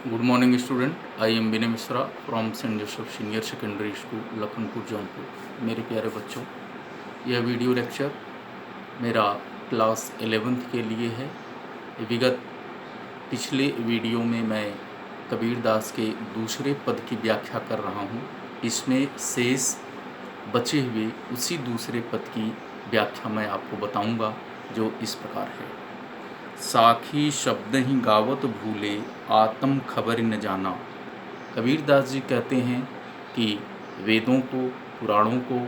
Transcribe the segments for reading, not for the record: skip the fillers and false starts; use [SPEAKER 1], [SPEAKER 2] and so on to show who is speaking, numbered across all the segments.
[SPEAKER 1] Good morning student, I am Vinay Mishra from Saint Joseph senior secondary school Lakhanpur Jaunpur. मेरे प्यारे बच्चों, यह वीडियो लेक्चर मेरा क्लास 11th के लिए है। विगत पिछले वीडियो में मैं कबीर दास के दूसरे पद की व्याख्या कर रहा हूँ। इसमें शेष बचे हुए उसी दूसरे पद की व्याख्या मैं आपको बताऊँगा, जो इस प्रकार है। साखी शब्द ही गावत भूले, आत्म खबर न जाना। कबीर दास जी कहते हैं कि वेदों को, पुराणों को,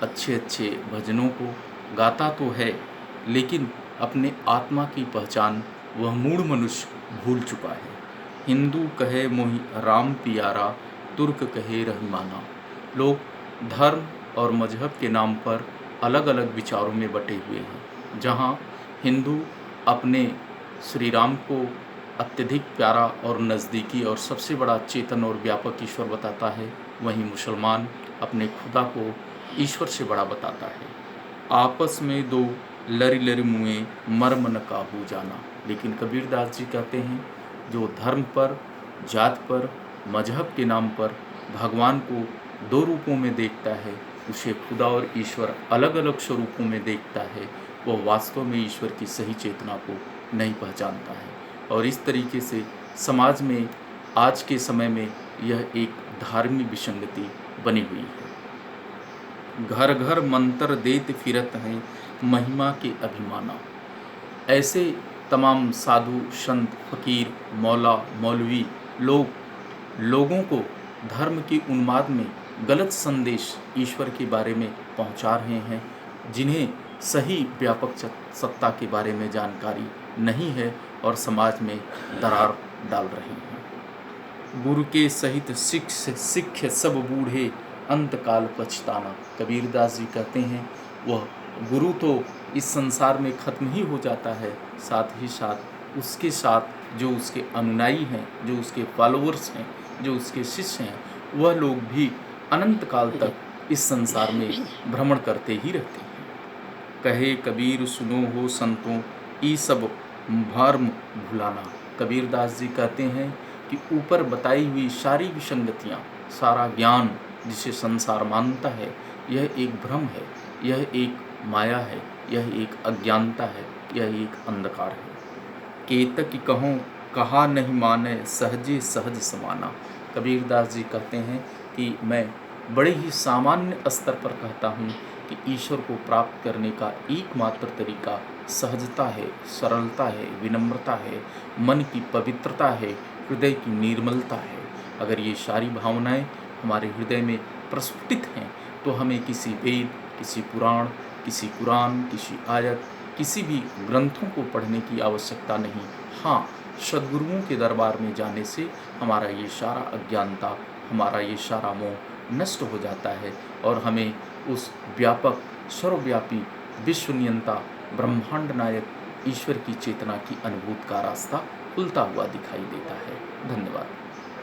[SPEAKER 1] अच्छे अच्छे भजनों को गाता तो है, लेकिन अपने आत्मा की पहचान वह मूढ़ मनुष्य भूल चुका है। हिंदू कहे मोहि राम पियारा, तुर्क कहे रहीमाना। लोग धर्म और मजहब के नाम पर अलग अलग विचारों में बटे हुए हैं। जहाँ हिंदू अपने श्री राम को अत्यधिक प्यारा और नज़दीकी और सबसे बड़ा चेतन और व्यापक ईश्वर बताता है, वहीं मुसलमान अपने खुदा को ईश्वर से बड़ा बताता है। आपस में दो लरी लरी मुँहे, मर्म न काबू जाना। लेकिन कबीर दास जी कहते हैं, जो धर्म पर, जात पर, मजहब के नाम पर भगवान को दो रूपों में देखता है, उसे खुदा और ईश्वर अलग अलग स्वरूपों में देखता है, वह वास्तव में ईश्वर की सही चेतना को नहीं पहचानता है। और इस तरीके से समाज में आज के समय में यह एक धार्मिक विसंगति बनी हुई है। घर घर मंत्र देत फिरत हैं, महिमा के अभिमाना। ऐसे तमाम साधु संत फकीर मौला मौलवी लोगों को धर्म के उन्माद में गलत संदेश ईश्वर के बारे में पहुंचा रहे हैं, जिन्हें सही व्यापक सत्ता के बारे में जानकारी नहीं है और समाज में दरार डाल रहे हैं। गुरु के सहित सिख सब बूढ़े, अंतकाल पछताना। कबीर दास जी कहते हैं, वह गुरु तो इस संसार में खत्म ही हो जाता है, साथ ही साथ उसके साथ जो उसके अनुयायी हैं, जो उसके फॉलोअर्स हैं, जो उसके शिष्य हैं, वह लोग भी अनंत काल तक इस संसार में भ्रमण करते ही रहते हैं। कहे कबीर सुनो हो संतों, ई सब भर्म भुलाना। कबीर दास जी कहते हैं कि ऊपर बताई हुई सारी विसंगतियाँ, सारा ज्ञान जिसे संसार मानता है, यह एक भ्रम है, यह एक माया है, यह एक अज्ञानता है, यह एक अंधकार है। केतक कहो कहा नहीं माने, सहजे सहज समाना। कबीर दास जी कहते हैं कि मैं बड़े ही सामान्य स्तर पर कहता हूँ कि ईश्वर को प्राप्त करने का एकमात्र तरीका सहजता है, सरलता है, विनम्रता है, मन की पवित्रता है, हृदय की निर्मलता है। अगर ये सारी भावनाएं हमारे हृदय में प्रस्फुटित हैं, तो हमें किसी वेद, किसी पुराण, किसी कुरान, किसी आयत, किसी भी ग्रंथों को पढ़ने की आवश्यकता नहीं। हाँ, सद्गुरुओं के दरबार में जाने से हमारा ये सारा अज्ञानता, हमारा ये सारा मोह नष्ट हो जाता है और हमें उस व्यापक, सर्वव्यापी, विश्वनियंता, ब्रह्मांड नायक ईश्वर की चेतना की अनुभूति का रास्ता खुलता हुआ दिखाई देता है। धन्यवाद।